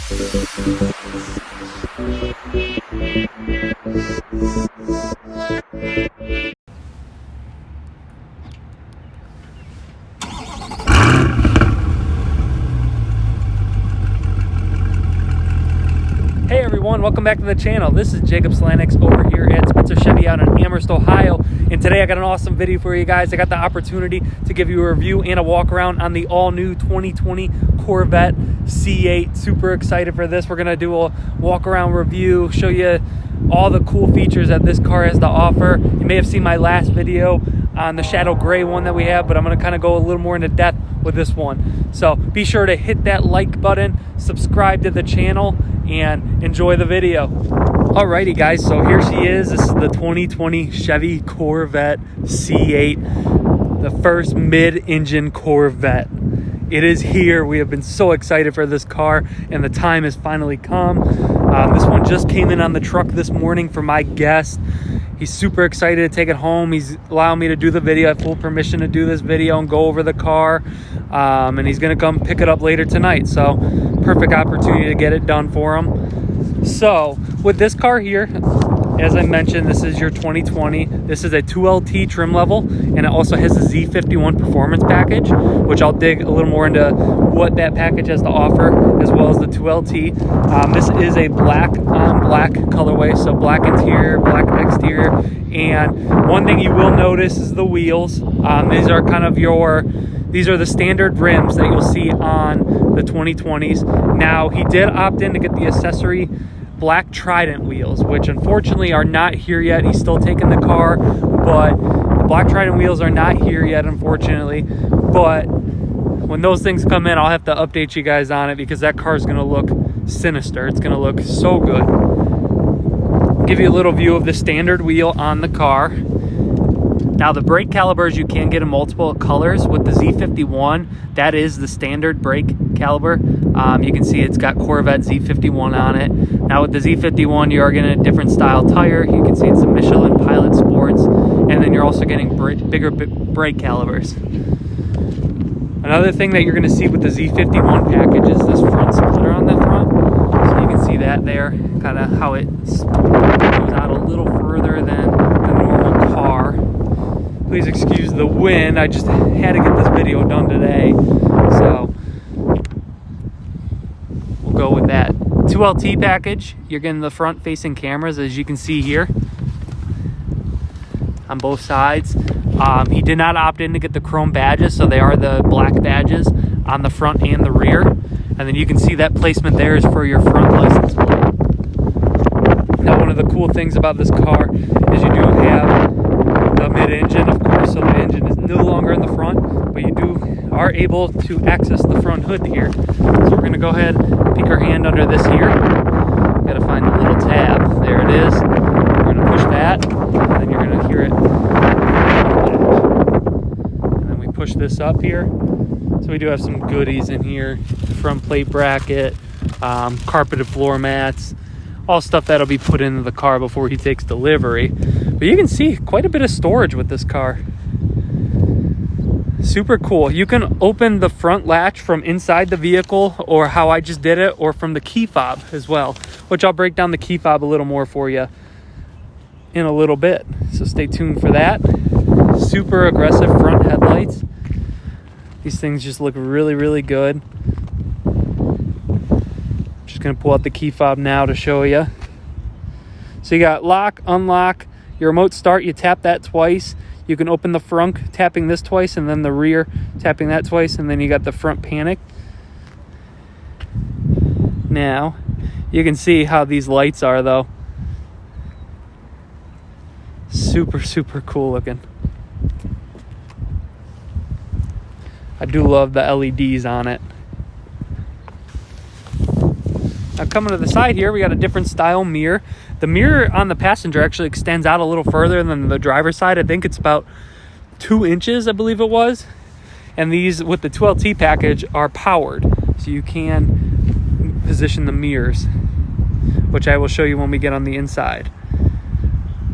Hey everyone, welcome back to the channel. This is Jacob Slanix over here at Spitzer Chevy out in Amherst, Ohio. And today I got an awesome video for you guys. I got the opportunity to give you a review and a walk around on the all new 2020 Corvette C8. Super excited for this. We're gonna do a walk around review, show you all the cool features that this car has to offer. You may have seen my last video on the shadow gray one that we have, but I'm gonna kind of go a little more into depth with this one. So be sure to hit that like button, subscribe to the channel, and enjoy the video. Alrighty guys, so here she is. This is the 2020 Chevy Corvette C8, the first mid-engine Corvette. It is here. We have been so excited for this car, and the time has finally come. This one just came in on the truck this morning for my guest. He's super excited to take it home. He's allowing me to do the video. I have full permission to do this video and go over the car. And he's gonna come pick it up later tonight. So perfect opportunity to get it done for him. So with this car here, as I mentioned, this is your 2020. This is a 2LT trim level, and it also has a Z51 performance package, which I'll dig a little more into what that package has to offer, as well as the 2LT. This is a black on black colorway, so black interior, black exterior. And one thing you will notice is the wheels. These are kind of these are the standard rims that you'll see on the 2020s. Now, he did opt in to get the accessory black Trident wheels, which unfortunately are not here yet. He's still taking the car, but the black Trident wheels are not here yet, unfortunately. But when those things come in, I'll have to update you guys on it, because that car is going to look sinister. It's going to look so good. Give you a little view of the standard wheel on the car. Now, the brake calibers, you can get in multiple colors. With the Z51, that is the standard brake caliber. You can see it's got Corvette Z51 on it. Now, with the Z51, you are getting a different style tire. You can see it's a Michelin Pilot Sports. And then you're also getting bigger brake calibers. Another thing that you're going to see with the Z51 package is this front splitter on the front. So you can see that there, kind of how it goes out a little further than the normal car. Please excuse the wind. I just had to get this video done today, so we'll go with that. 2LT package, you're getting the front facing cameras, as you can see here, on both sides. He did not opt in to get the chrome badges, so they are the black badges on the front and the rear. And then you can see that placement there is for your front license plate. Now, one of the cool things about this car is you do have the mid-engine, of course, so the engine is no longer in the front, but you are able to access the front hood here. So we're going to go ahead and peek our hand under this here. Got to find the little tab. There it is. We're going to push that, and then you're going to hear it. And then we push this up here. So we do have some goodies in here. Front plate bracket, carpeted floor mats, all stuff that'll be put into the car before he takes delivery. But you can see quite a bit of storage with this car. Super cool. You can open the front latch from inside the vehicle, or how I just did it, or from the key fob as well, which I'll break down the key fob a little more for you in a little bit. So stay tuned for that. Super aggressive front headlights. These things just look really, really good. Just gonna pull out the key fob now to show you. So you got lock, unlock, your remote start, you tap that twice. You can open the front tapping this twice, and then the rear tapping that twice, and then you got the front panic. Now, you can see how these lights are though. Super, super cool looking. I do love the LEDs on it. Now, coming to the side here, we got a different style mirror. The mirror on the passenger actually extends out a little further than the driver's side. I think it's about 2 inches, I believe it was. And these, with the 2LT package, are powered. So you can position the mirrors, which I will show you when we get on the inside.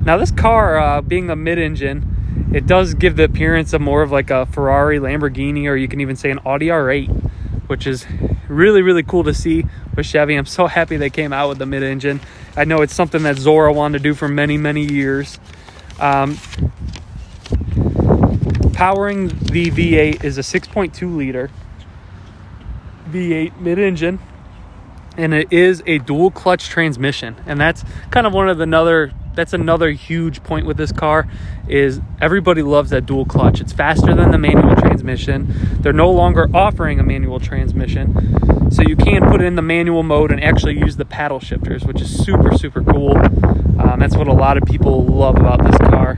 Now, this car, being a mid-engine, it does give the appearance of more of like a Ferrari, Lamborghini, or you can even say an Audi R8, which is really, really cool to see with Chevy. I'm so happy they came out with the mid-engine. I know it's something that Zora wanted to do for many, many years. Powering the V8 is a 6.2 liter V8 mid-engine, and it is a dual clutch transmission. And that's kind of another huge point with this car, is everybody loves that dual clutch. It's faster than the manual transmission. They're no longer offering a manual transmission, so you can put it in the manual mode and actually use the paddle shifters, which is super, super cool. That's what a lot of people love about this car.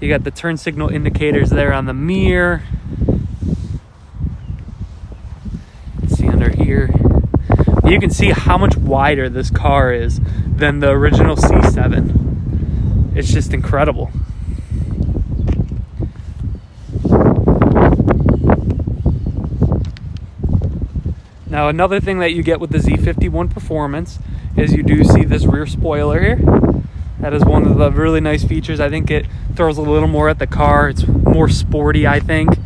You got the turn signal indicators there on the mirror. Let's see under here. You can see how much wider this car is than the original C7. It's just incredible. Now, another thing that you get with the Z51 Performance is you do see this rear spoiler here. That is one of the really nice features. I think it throws a little more at the car. It's more sporty, I think.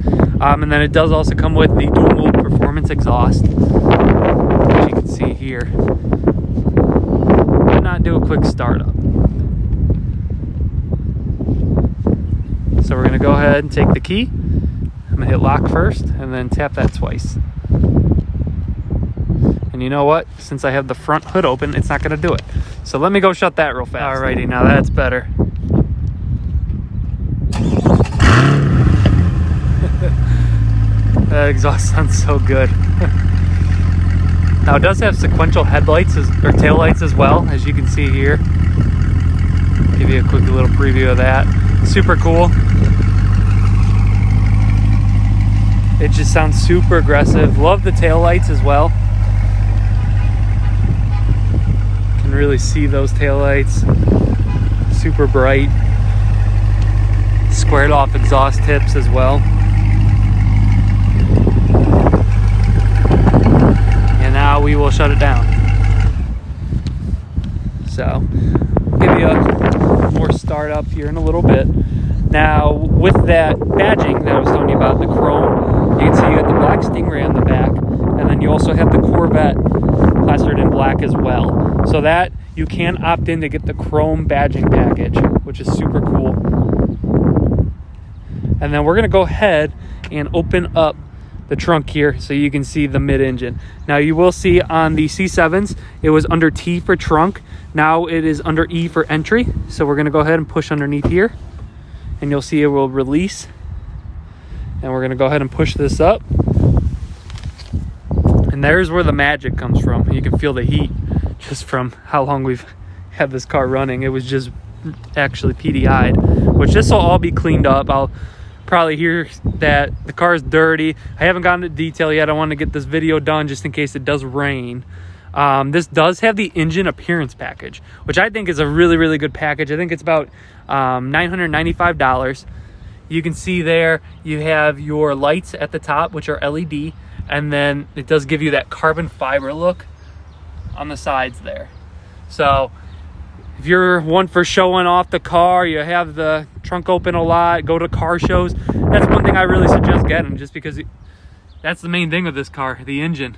And then it does also come with the dual mode performance exhaust, which you can see here. Why not do a quick startup? So we're gonna go ahead and take the key. I'm gonna hit lock first and then tap that twice. And you know what? Since I have the front hood open, it's not gonna do it. So let me go shut that real fast. Alrighty, now that's better. That exhaust sounds so good. Now it does have sequential headlights or tail lights as well, as you can see here. Give you a quick little preview of that. Super cool. It just sounds super aggressive. Love the tail lights as well. Can really see those tail lights. Super bright. Squared off exhaust tips as well. Now we will shut it down. So, I'll give you a more startup here in a little bit. Now, with that badging that I was telling you about, the chrome, you can see you got the black Stingray on the back, and then you also have the Corvette plastered in black as well. So that you can opt in to get the chrome badging package, which is super cool. And then we're gonna go ahead and open up the trunk here so you can see the mid-engine. Now you will see on the C7s it was under T for trunk. Now it is under E for entry. So we're going to go ahead and push underneath here, and you'll see it will release. And we're going to go ahead and push this up, and there's where the magic comes from. You can feel the heat just from how long we've had this car running. It was just actually PDI'd, which this will all be cleaned up. I'll probably hear that the car is dirty. I haven't gotten into detail yet. I want to get this video done just in case it does rain. This does have the engine appearance package, which I think is a really, really good package. I think it's about $995. You can see there you have your lights at the top, which are LED, and then it does give you that carbon fiber look on the sides there. So if you're one for showing off the car, you have the trunk open a lot, go to car shows, that's one thing I really suggest getting, just because that's the main thing with this car, the engine.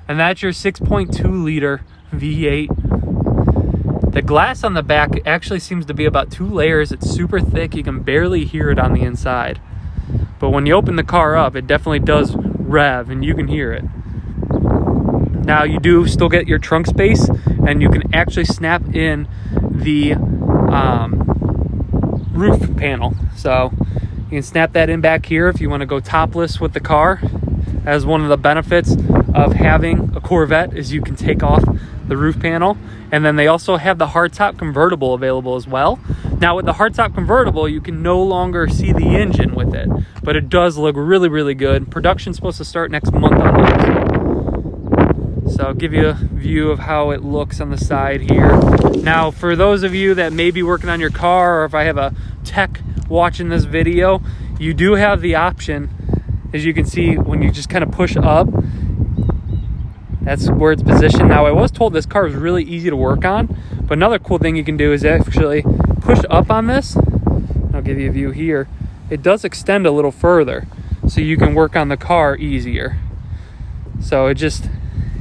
And that's your 6.2 liter V8. The glass on the back actually seems to be about 2 layers. It's super thick. You can barely hear it on the inside. But when you open the car up, it definitely does rev, and you can hear it. Now you do still get your trunk space, and you can actually snap in the roof panel. So you can snap that in back here if you want to go topless with the car. As one of the benefits of having a Corvette is you can take off the roof panel. And then they also have the hardtop convertible available as well. Now with the hardtop convertible, you can no longer see the engine with it, but it does look really, really good. Production's supposed to start next month on this. So I'll give you a view of how it looks on the side here. Now, for those of you that may be working on your car, or if I have a tech watching this video, you do have the option, as you can see, when you just kind of push up, that's where it's positioned. Now, I was told this car is really easy to work on, but another cool thing you can do is actually push up on this. I'll give you a view here. It does extend a little further, so you can work on the car easier. So it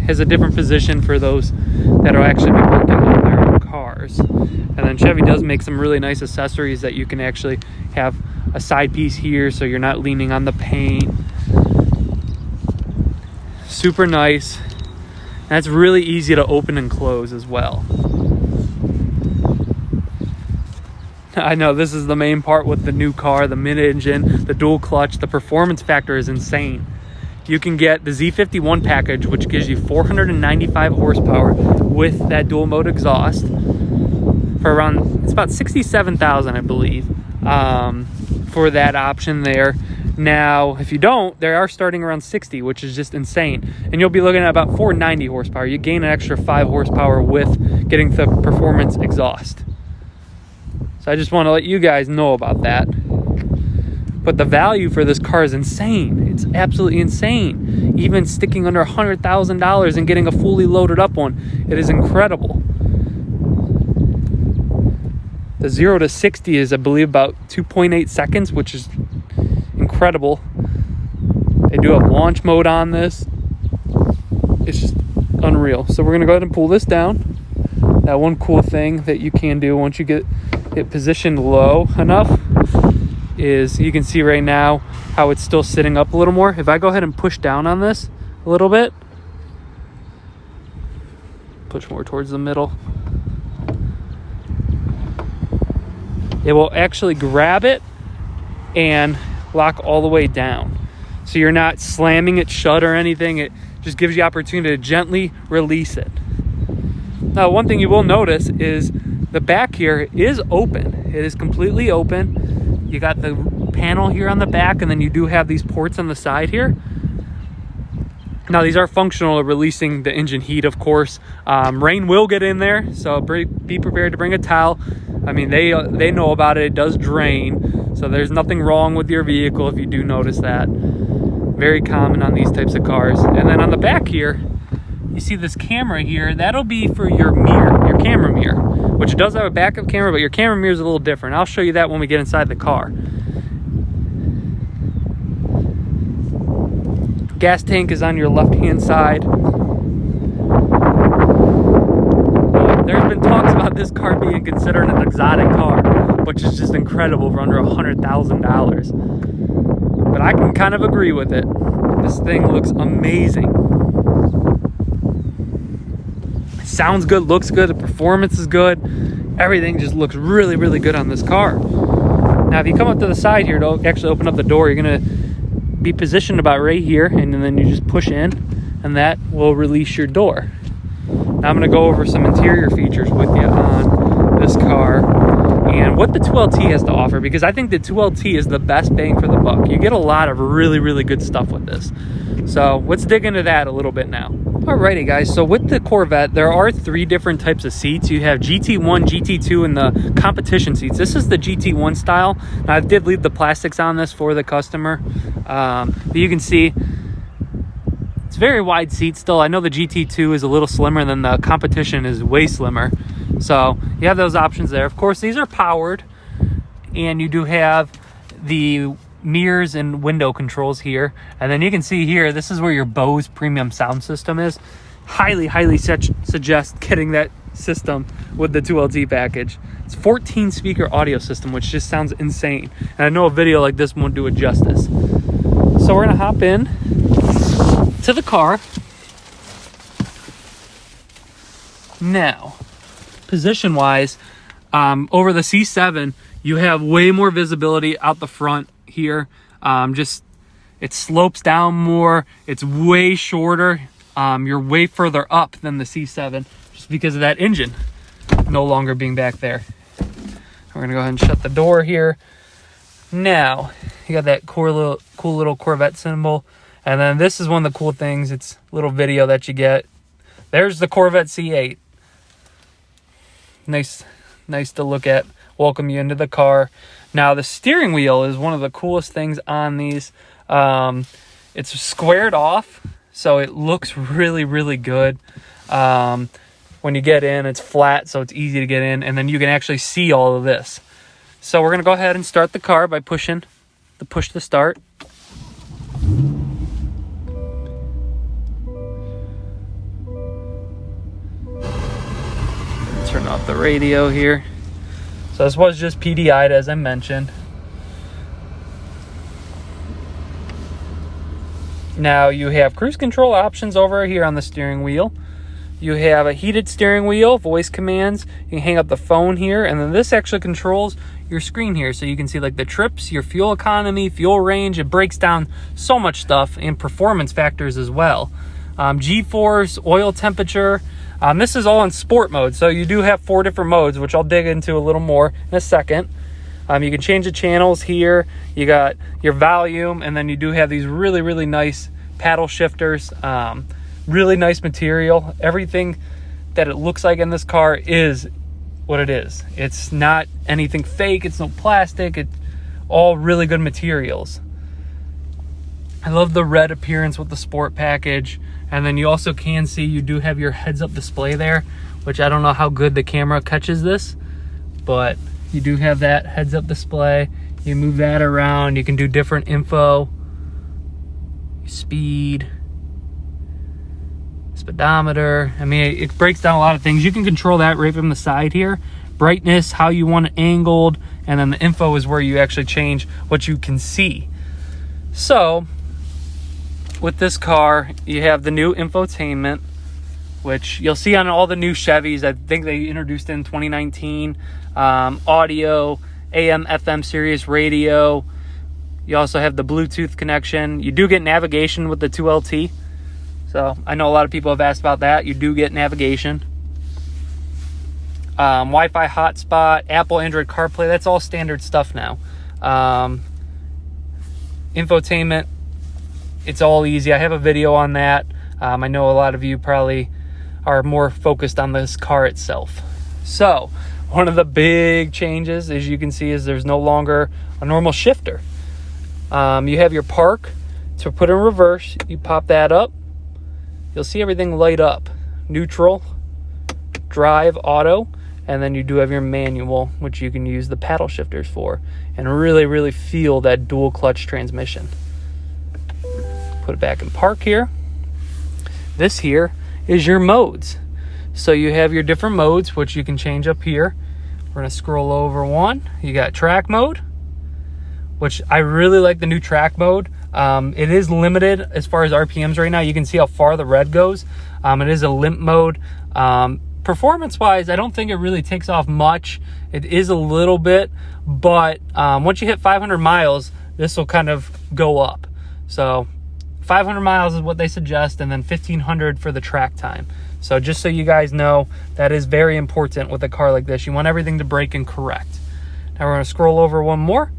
has a different position for those that will actually be working on their own cars. And then Chevy does make some really nice accessories that you can actually have a side piece here so you're not leaning on the paint. Super nice. And it's really easy to open and close as well. I know this is the main part with the new car, the mid-engine, the dual clutch. The performance factor is insane. You can get the Z51 package, which gives you 495 horsepower with that dual mode exhaust for around, it's about 67,000, I believe, for that option there. Now, if you don't, they are starting around 60, which is just insane. And you'll be looking at about 490 horsepower. You gain an extra 5 horsepower with getting the performance exhaust. So I just want to let you guys know about that. But the value for this car is insane. It's absolutely insane. Even sticking under $100,000 and getting a fully loaded up one, it is incredible. The 0 to 60 is, I believe, about 2.8 seconds, which is incredible. They do have launch mode on this. It's just unreal. So we're going to go ahead and pull this down. Now, one cool thing that you can do once you get it positioned low enough is you can see right now how it's still sitting up a little more. If I go ahead and push down on this a little bit, push more towards the middle, it will actually grab it and lock all the way down. So you're not slamming it shut or anything. It just gives you opportunity to gently release it. Now, one thing you will notice is the back here is open. It is completely open. You got the panel here on the back, and then you do have these ports on the side here. Now, these are functional at releasing the engine heat, of course. Rain will get in there, so be prepared to bring a towel. I mean, they know about it. It does drain, so there's nothing wrong with your vehicle if you do notice that. Very common on these types of cars. And then on the back here, you see this camera here. That'll be for your mirror, your camera mirror, which does have a backup camera, but your camera mirror is a little different. I'll show you that when we get inside the car. Gas tank is on your left-hand side. There's been talks about this car being considered an exotic car, which is just incredible for under $100,000. But I can kind of agree with it. This thing looks amazing. It sounds good, looks good, the performance is good. Everything just looks really, really good on this car. Now, if you come up to the side here to actually open up the door, you're going to be positioned about right here, and then you just push in, and that will release your door. Now, I'm going to go over some interior features with you on this car and what the 2LT has to offer, because I think the 2LT is the best bang for the buck. You get a lot of really, really good stuff with this. So let's dig into that a little bit now. Alrighty, guys, so with the Corvette, there are 3 different types of seats. You have GT1, GT2, and the competition seats. This is the GT1 style. Now, I did leave the plastics on this for the customer, but you can see it's very wide seat still. I know the GT2 is a little slimmer, and then the competition is way slimmer. So you have those options there. Of course, these are powered, and you do have the mirrors and window controls here. And then you can see here, this is where your Bose premium sound system is. Highly suggest getting that system with the 2LT package. It's 14 speaker audio system, which just sounds insane. And I know a video like this won't do it justice. So we're gonna hop in to the car. Now, position wise, over the C7, you have way more visibility out the front here. It slopes down more. It's way shorter. You're way further up than the C7 just because of that engine no longer being back there. We're gonna go ahead and shut the door here. Now, you got that cool little Corvette symbol. And then this is one of the cool things. It's a little video that you get. There's the Corvette C8. Nice to look at. Welcome you into the car. Now, the steering wheel is one of the coolest things on these. It's squared off, so it looks really, really good. When you get in, it's flat, so it's easy to get in, and then you can actually see all of this. So we're going to go ahead and start the car by pushing the push to start. Turn off the radio here. So this was just PDI'd, as I mentioned. Now you have cruise control options over here on the steering wheel. You have a heated steering wheel, voice commands. You can hang up the phone here, and then this actually controls your screen here. So you can see like the trips, your fuel economy, fuel range. It breaks down so much stuff, and performance factors as well. G-force, oil temperature. This is all in sport mode. So you do have 4 different modes, which I'll dig into a little more in a second. You can change the channels here. You got your volume, and then you do have these really, really nice paddle shifters. Really nice material. Everything that it looks like in this car is what it is. It's not anything fake. It's no plastic. It's all really good materials. I love the red appearance with the sport package. And then you also can see you do have your heads-up display there, which I don't know how good the camera catches this, but you do have that heads-up display. You move that around. You can do different info, speed, speedometer. I mean, it breaks down a lot of things. You can control that right from the side here. Brightness, how you want it angled, and then the info is where you actually change what you can see. So with this car, you have the new infotainment, which you'll see on all the new Chevys. I think they introduced it in 2019. Audio, AM, FM, Sirius radio. You also have the Bluetooth connection. You do get navigation with the 2LT. So I know a lot of people have asked about that. You do get navigation. Wi-Fi hotspot, Apple, Android CarPlay. That's all standard stuff now. Infotainment, it's all easy. I have a video on that. I know a lot of you probably are more focused on this car itself. So one of the big changes, as you can see, is there's no longer a normal shifter. You have your park to put in reverse. You pop that up. You'll see everything light up. Neutral, drive, auto, and then you do have your manual, which you can use the paddle shifters for, and really, really feel that dual clutch transmission. Put it back in park here. This here is your modes. So you have your different modes, which you can change up here. We're gonna scroll over one. You got track mode, which I really like the new track mode. It is limited as far as RPMs right now. You can see how far the red goes. It is a limp mode. Performance-wise, I don't think it really takes off much. It is a little bit, but once you hit 500 miles, this will kind of go up. So 500 miles is what they suggest, and then 1,500 for the track time. So just so you guys know, that is very important with a car like this. You want everything to brake and correct. Now we're going to scroll over one more.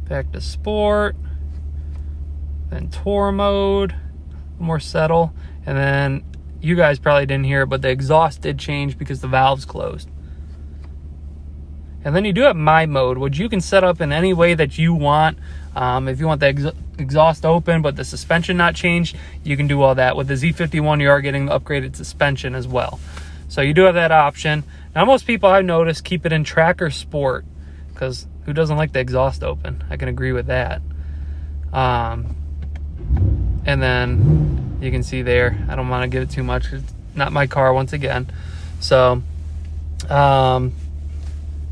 Back to sport, then tour mode, more settle, and then you guys probably didn't hear it, but the exhaust did change because the valve's closed. And then you do have my mode, which you can set up in any way that you want. If you want the exhaust open but the suspension not changed, you can do all that. With the Z51, you are getting the upgraded suspension as well. So you do have that option. Now most people I've noticed keep it in track or sport, because who doesn't like the exhaust open? I can agree with that. And then you can see there, I don't want to give it too much because it's not my car once again. So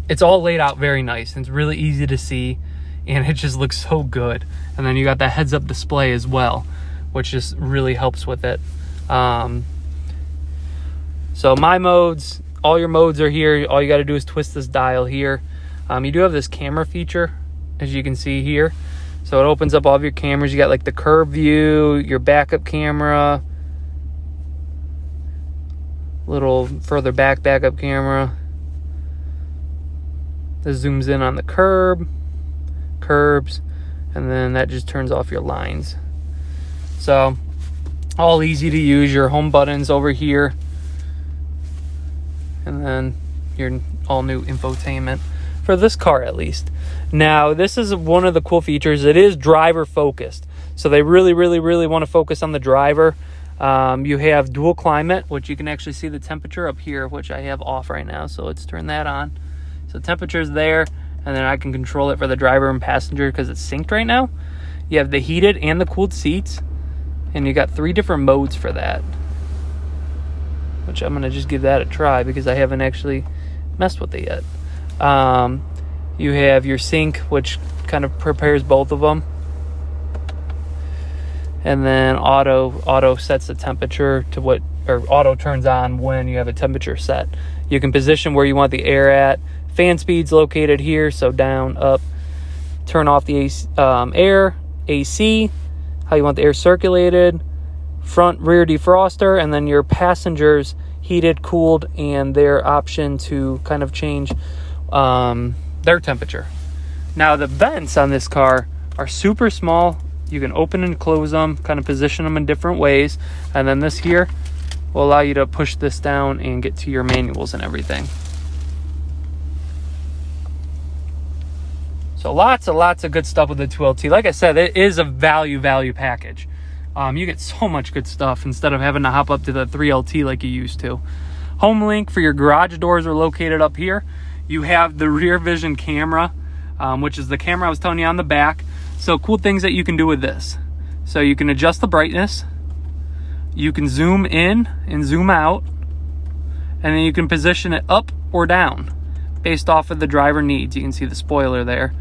it's all laid out very nice. It's really easy to see, and it just looks so good. And then you got that heads-up display as well, which just really helps with it. So my modes, all your modes are here. All you got to do is twist this dial here. You do have this camera feature, as you can see here. So it opens up all of your cameras. You got like the curve view, your backup camera, little further back backup camera. This zooms in on the curbs, and then that just turns off your lines. So all easy to use. Your home buttons over here, and then your all new infotainment for this car, at least. Now this is one of the cool features. It is driver focused, so they really want to focus on the driver. You have dual climate, which you can actually see the temperature up here, which I have off right now, so let's turn that on. So temperature's there, and then I can control it for the driver and passenger because it's synced right now. You have the heated and the cooled seats. And you got 3 different modes for that, which I'm going to just give that a try because I haven't actually messed with it yet. You have your sync, which kind of prepares both of them. And then auto sets the temperature to what, or auto turns on when you have a temperature set. You can position where you want the air at. Fan speed's located here, so down, up. Turn off the air, AC, how you want the air circulated, front, rear defroster, and then your passengers heated, cooled, and their option to kind of change their temperature. Now the vents on this car are super small. You can open and close them, kind of position them in different ways, and then this here will allow you to push this down and get to your manuals and everything. So lots of good stuff with the 2LT. Like I said, it is a value package. You get so much good stuff instead of having to hop up to the 3LT like you used to. Home link for your garage doors are located up here. You have the rear vision camera, which is the camera I was telling you on the back. So cool things that you can do with this. So you can adjust the brightness. You can zoom in and zoom out. And then you can position it up or down based off of the driver needs. You can see the spoiler there.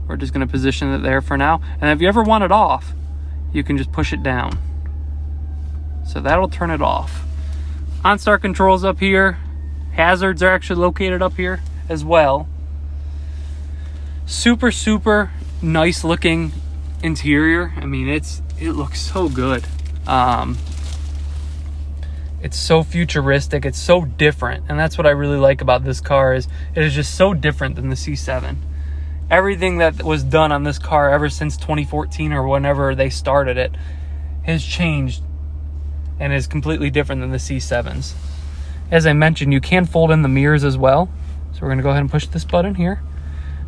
We're just going to position it there for now. And if you ever want it off, you can just push it down. So that'll turn it off. OnStart controls up here. Hazards are actually located up here as well. Super nice looking interior. I mean, it looks so good. It's so futuristic. It's so different. And that's what I really like about this car is it is just so different than the C7. Everything that was done on this car ever since 2014 or whenever they started it has changed and is completely different than the C7s. As I mentioned, you can fold in the mirrors as well. So we're going to go ahead and push this button here.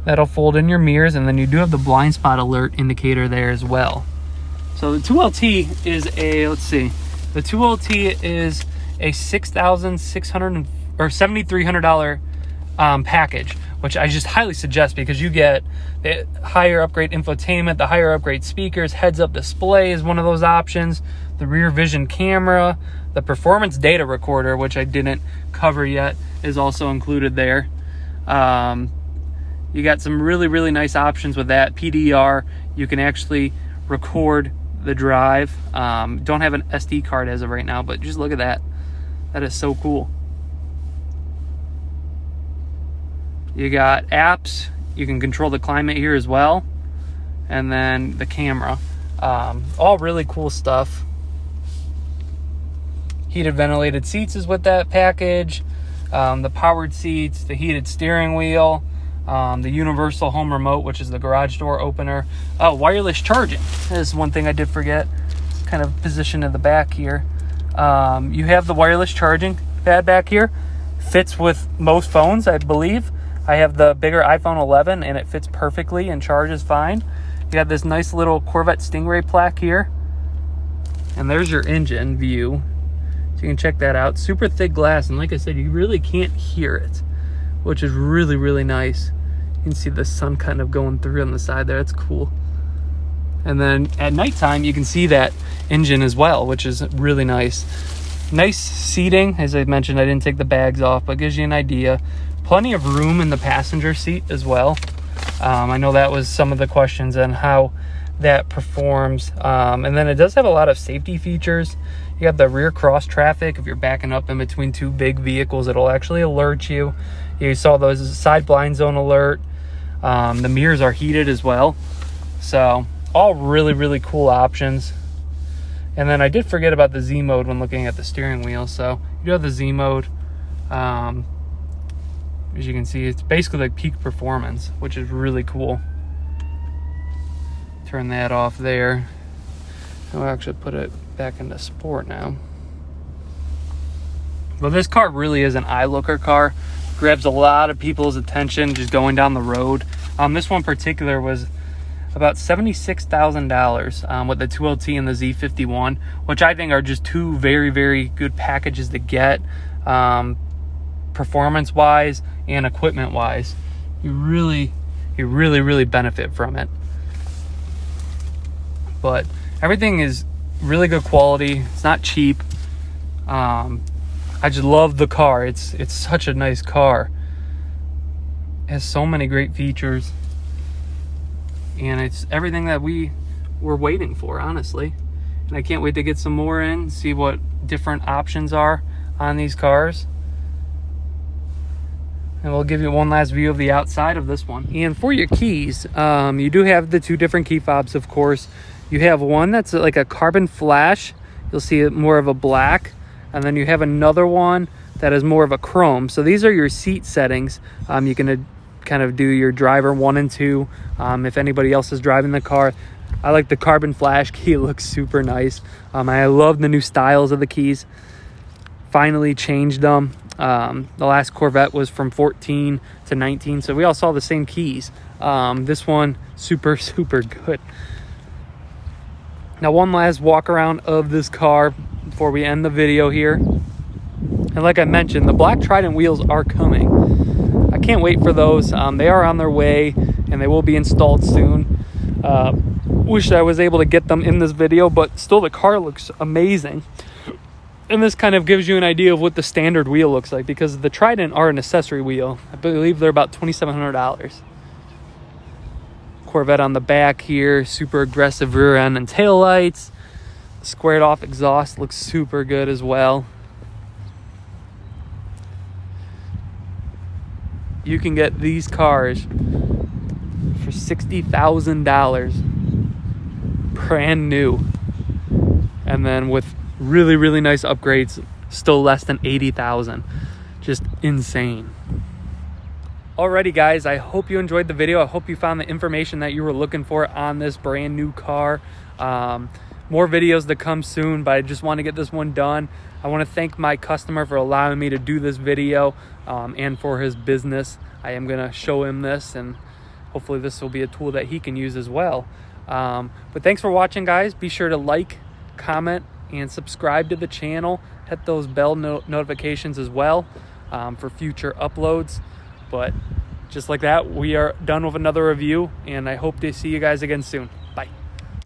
That'll fold in your mirrors, and then you do have the blind spot alert indicator there as well. So the 2LT is a, let's see, the 2LT is a $6,600 or $7,300 package, which I just highly suggest because you get the higher upgrade infotainment, the higher upgrade speakers, heads-up display is one of those options, the rear vision camera, the performance data recorder, which I didn't cover yet, is also included there. You got some really nice options with that. PDR, you can actually record the drive. Don't have an SD card as of right now, but just look at that. That is so cool. You got apps. You can control the climate here as well. And then the camera. All really cool stuff. Heated ventilated seats is with that package. The powered seats, the heated steering wheel, the universal home remote, which is the garage door opener. Oh, wireless charging. That is one thing I did forget. It's kind of positioned in the back here. You have the wireless charging pad back here. Fits with most phones, I believe. I have the bigger iPhone 11 and it fits perfectly and charges fine. You got this nice little Corvette Stingray plaque here. And there's your engine view. So you can check that out. Super thick glass, and like I said, you really can't hear it, which is really nice. You can see the sun kind of going through on the side there. It's cool. And then at nighttime, you can see that engine as well, which is really nice. Nice seating. As I mentioned, I didn't take the bags off, but gives you an idea. Plenty of room in the passenger seat as well. I know that was some of the questions on how that performs. And then it does have a lot of safety features. You have the rear cross traffic. If you're backing up in between two big vehicles, it'll actually alert you. You saw those side blind zone alert. The mirrors are heated as well. So all really cool options. And then I did forget about the Z mode when looking at the steering wheel. So you do have the Z mode. As you can see, it's basically like peak performance, which is really cool. Turn that off there. I'll actually put it back into sport now. But this car really is an eye looker car. Grabs a lot of people's attention just going down the road. This one in particular was about $76,000 with the 2LT and the Z51, which I think are just two very good packages to get. Performance wise and equipment wise, you really benefit from it. But everything is really good quality. It's not cheap. I just love the car. It's such a nice car. It has so many great features, and it's everything that we were waiting for, honestly. And I can't wait to get some more in, see what different options are on these cars. And we'll give you one last view of the outside of this one. And for your keys, you do have the two different key fobs, of course. You have one that's like a carbon flash. You'll see it more of a black. And then you have another one that is more of a chrome. So these are your seat settings. You can kind of do your driver 1 and 2. If anybody else is driving the car, I like the carbon flash key. It looks super nice. I love the new styles of the keys. Finally changed them. The last Corvette was from 14 to 19, so we all saw the same keys. This one, super good. Now, one last walk around of this car before we end the video here. And like I mentioned, the black Trident wheels are coming. I can't wait for those. They are on their way, and they will be installed soon. Wish I was able to get them in this video, but still the car looks amazing. And this kind of gives you an idea of what the standard wheel looks like, because the Trident are an accessory wheel. I believe they're about $2,700. Corvette on the back here, super aggressive rear end and tail lights. Squared off exhaust looks super good as well. You can get these cars for $60,000 brand new, and then with really nice upgrades, still less than $80,000. Just insane. Alrighty guys, I hope you enjoyed the video. I hope you found the information that you were looking for on this brand new car. More videos to come soon, but I just want to get this one done. I want to thank my customer for allowing me to do this video, and for his business. I am going to show him this, and hopefully this will be a tool that he can use as well. But thanks for watching, guys. Be sure to like, comment, and subscribe to the channel. Hit those bell notifications as well, for future uploads. But just like that, we are done with another review, and I hope to see you guys again soon.